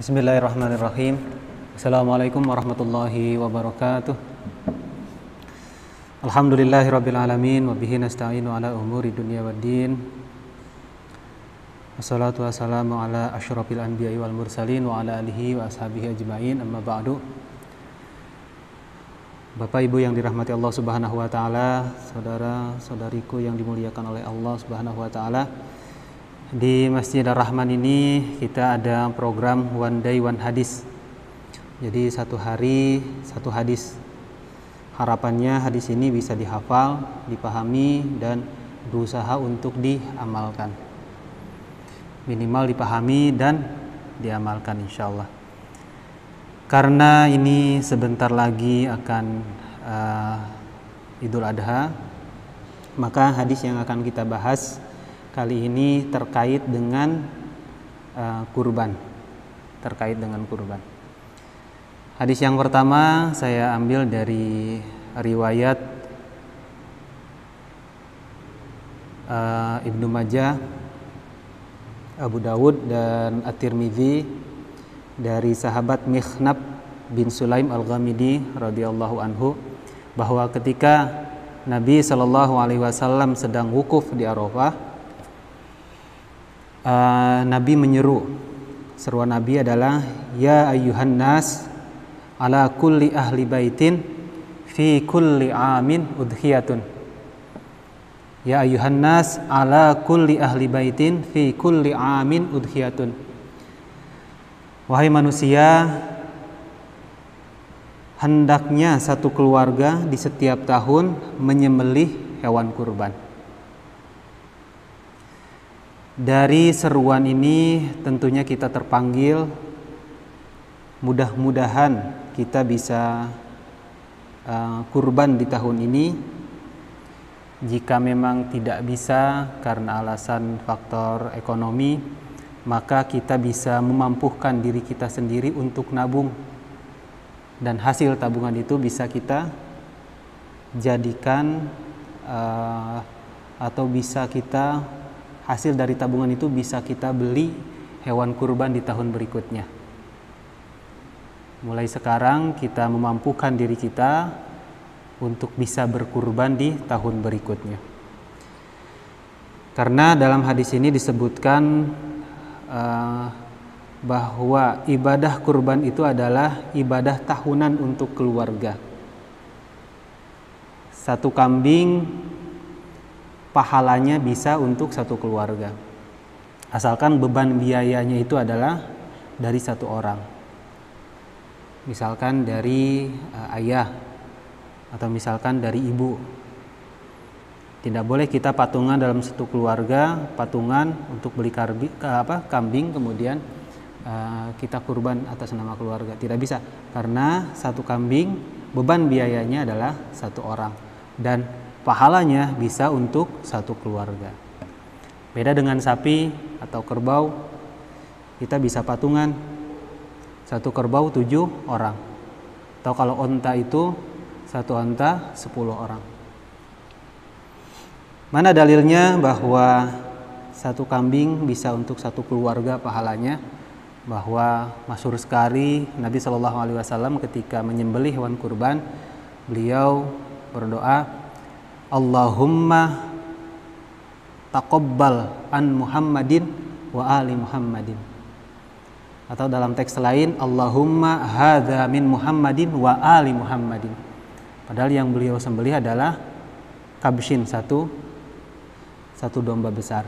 Bismillahirrahmanirrahim. Assalamualaikum warahmatullahi wabarakatuh. Alhamdulillahirabbil alamin wa bihi nasta'inu ala umuri dunya waddin. Wassalatu wassalamu ala asyrafil anbiya'i wal mursalin wa ala alihi wa ashabihi ajma'in. Amma ba'du. Bapak Ibu yang dirahmati Allah Subhanahu wa taala, saudara-saudariku yang dimuliakan oleh Allah Subhanahu wa taala. Di Masjid Ar-Rahman ini kita ada program One Day One Hadis. Jadi satu hari satu hadis. Harapannya hadis ini bisa dihafal, dipahami dan berusaha untuk diamalkan. Minimal dipahami dan diamalkan insyaallah. Karena ini sebentar lagi akan Idul Adha, maka hadis yang akan kita bahas kali ini terkait dengan kurban. Hadis yang pertama saya ambil dari riwayat Ibnu Majah, Abu Dawud dan At-Tirmidzi dari sahabat Mikhnab bin Sulaim Al-Ghamidi radhiyallahu anhu, bahwa ketika Nabi SAW sedang wukuf di Arafah, Nabi menyeru. Seruan Nabi adalah, ya ayyuhan nas ala kulli ahli baitin fi kulli amin udhiyatun. Ya ayyuhan nas ala kulli ahli baitin fi kulli amin udhiyatun. Wahai manusia, hendaknya satu keluarga di setiap tahun menyembelih hewan kurban. Dari seruan ini tentunya kita terpanggil, mudah-mudahan kita bisa kurban di tahun ini. Jika memang tidak bisa karena alasan faktor ekonomi, maka kita bisa memampukan diri kita sendiri untuk nabung, dan hasil tabungan itu bisa kita jadikan atau bisa kita hasil dari tabungan itu bisa kita beli hewan kurban di tahun berikutnya. Mulai sekarang kita memampukan diri kita untuk bisa berkurban di tahun berikutnya. Karena dalam hadis ini disebutkan bahwa ibadah kurban itu adalah ibadah tahunan untuk keluarga. Satu kambing pahalanya bisa untuk satu keluarga, asalkan beban biayanya itu adalah dari satu orang, misalkan dari ayah atau misalkan dari ibu. Tidak boleh kita patungan dalam satu keluarga, patungan untuk beli kambing kemudian kita kurban atas nama keluarga. Tidak bisa, karena satu kambing beban biayanya adalah satu orang dan pahalanya bisa untuk satu keluarga. Beda dengan sapi atau kerbau, kita bisa patungan, satu kerbau 7 orang, atau kalau onta itu satu onta 10 orang. Mana dalilnya bahwa satu kambing bisa untuk satu keluarga pahalanya? Bahwa masyhur sekali Nabi SAW ketika menyembelih hewan kurban, beliau berdoa, Allahumma taqabbal an Muhammadin wa ali Muhammadin. Atau dalam teks lain, Allahumma hadza min Muhammadin wa ali Muhammadin. Padahal yang beliau sembelih adalah kabshin, satu domba besar.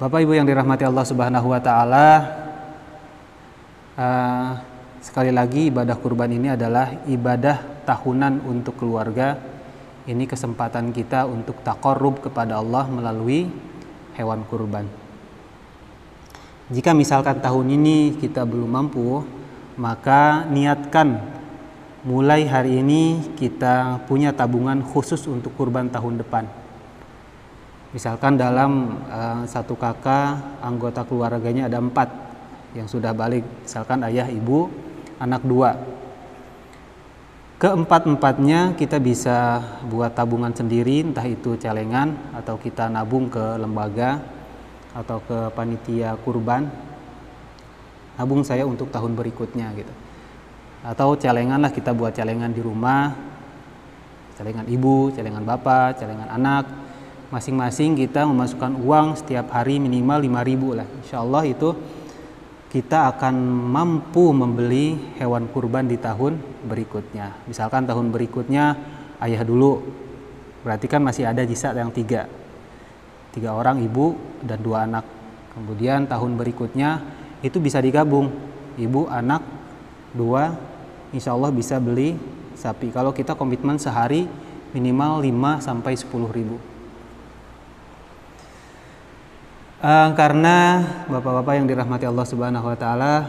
Bapak Ibu yang dirahmati Allah Subhanahu wa taala, sekali lagi ibadah kurban ini adalah ibadah tahunan untuk keluarga. Ini kesempatan kita untuk taqarrub kepada Allah melalui hewan kurban. Jika misalkan tahun ini kita belum mampu, maka niatkan mulai hari ini kita punya tabungan khusus untuk kurban tahun depan. Misalkan dalam satu kakak anggota keluarganya ada 4 yang sudah balik, misalkan ayah, ibu, anak 2. Keempat-empatnya kita bisa buat tabungan sendiri, entah itu celengan atau kita nabung ke lembaga atau ke panitia kurban, nabung saya untuk tahun berikutnya gitu. Atau celengan lah, kita buat celengan di rumah, celengan ibu, celengan bapak, celengan anak, masing-masing kita memasukkan uang setiap hari minimal 5.000 lah. Insya Allah itu kita akan mampu membeli hewan kurban di tahun berikutnya. Misalkan tahun berikutnya ayah dulu, berarti kan masih ada sisa yang tiga orang, ibu dan 2 anak. Kemudian tahun berikutnya itu bisa digabung, ibu, anak, 2, insya Allah bisa beli sapi. Kalau kita komitmen sehari minimal 5 sampai 10.000. Karena bapak-bapak yang dirahmati Allah Subhanahu wa taala,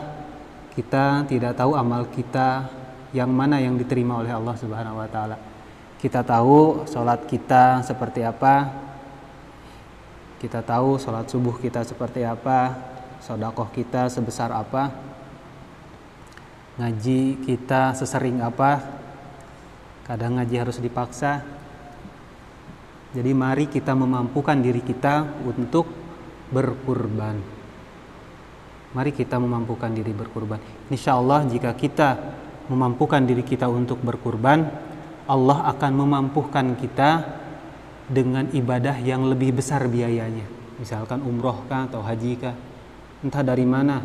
kita tidak tahu amal kita yang mana yang diterima oleh Allah Subhanahu wa taala. Kita tahu sholat kita seperti apa, kita tahu sholat subuh kita seperti apa, sedekah kita sebesar apa, ngaji kita sesering apa. Kadang ngaji harus dipaksa. Jadi mari kita memampukan diri kita untuk berkurban. Mari kita memampukan diri berkurban. Insya Allah jika kita memampukan diri kita untuk berkurban, Allah akan memampukan kita dengan ibadah yang lebih besar biayanya. Misalkan umroh kah atau haji kah, entah dari mana.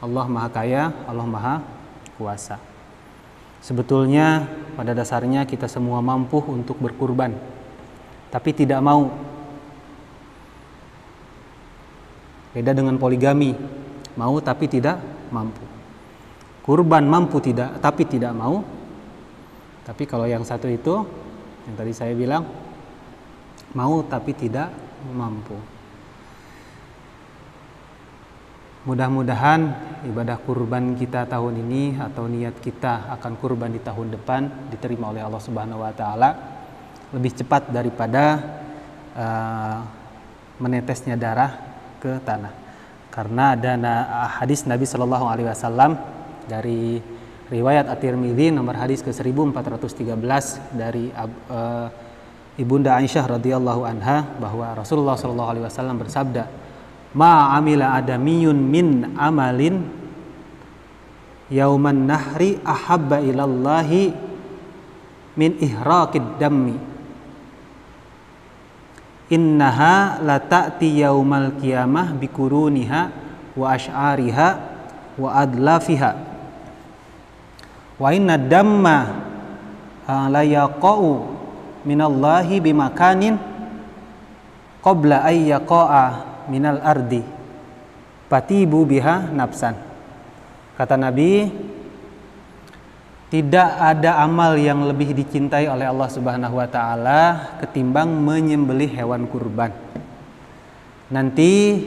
Allah Maha Kaya, Allah Maha Kuasa. Sebetulnya pada dasarnya kita semua mampu untuk berkurban, tapi tidak mau. Beda dengan poligami, mau tapi tidak mampu. Kurban mampu tidak, tapi tidak mau. Tapi kalau yang satu itu, yang tadi saya bilang, mau tapi tidak mampu. Mudah-mudahan ibadah kurban kita tahun ini atau niat kita akan kurban di tahun depan diterima oleh Allah Subhanahu wa taala lebih cepat daripada menetesnya darah ke tanah. Karena ada hadis Nabi Shallallahu alaihi wasallam dari riwayat At-Tirmidzi nomor hadis ke 1413 dari Ibunda Aisyah radhiyallahu anha bahwa Rasulullah Shallallahu alaihi wasallam bersabda, "Ma amila adamiyun min amalin yauman nahri ahabba ilallahi min ihraqid dammi. Innaha la ta'ti yaumal qiyamah bikuruniha wa ash'ariha wa adlafiha. Wa inna damma la yaqa'u minallahi bimakanin qabla ay yaqa'a minal ardi fatibu biha nafsan." Kata Nabi, tidak ada amal yang lebih dicintai oleh Allah Subhanahu wa taala ketimbang menyembelih hewan kurban. Nanti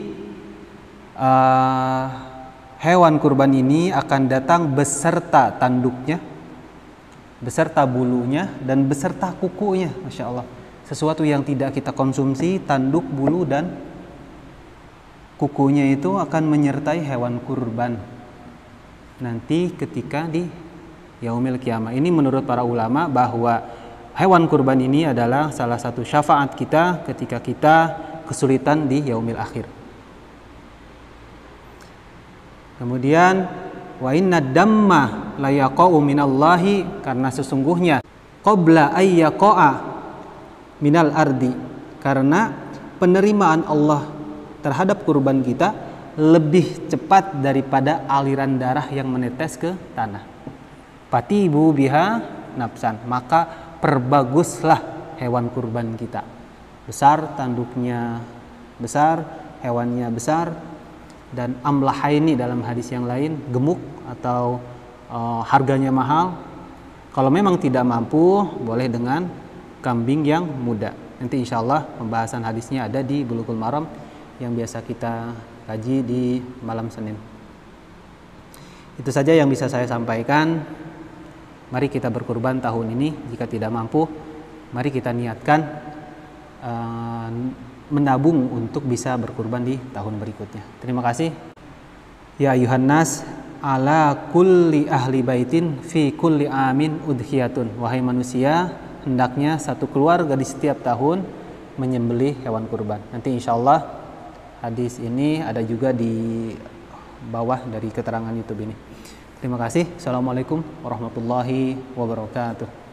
hewan kurban ini akan datang beserta tanduknya, beserta bulunya, dan beserta kukunya. Masya Allah, sesuatu yang tidak kita konsumsi, tanduk, bulu, dan kukunya itu akan menyertai hewan kurban nanti ketika di yaumil qiyamah. Ini menurut para ulama bahwa hewan kurban ini adalah salah satu syafaat kita ketika kita kesulitan di yaumil akhir. Kemudian wa inna damma la yaqa'u minallahi, karena sesungguhnya qabla ay yaqa'a minal ardi, karena penerimaan Allah terhadap kurban kita lebih cepat daripada aliran darah yang menetes ke tanah. Fatibu biha nafsan, maka perbaguslah hewan kurban kita. Besar tanduknya, besar hewannya, besar, dan amlahaini dalam hadis yang lain, gemuk atau harganya mahal. Kalau memang tidak mampu, boleh dengan kambing yang muda. Nanti insya Allah pembahasan hadisnya ada di Bulughul Maram yang biasa kita kaji di malam Senin. Itu saja yang bisa saya sampaikan. Mari kita berkurban tahun ini. Jika tidak mampu, mari kita niatkan menabung untuk bisa berkurban di tahun berikutnya. Terima kasih. Ya ayuhan nas, ala kulli ahli baitin fi kulli amin udhiyatun. Wahai manusia, hendaknya satu keluarga di setiap tahun menyembelih hewan kurban. Nanti insya Allah hadis ini ada juga di bawah dari keterangan YouTube ini. Terima kasih. Assalamualaikum warahmatullahi wabarakatuh.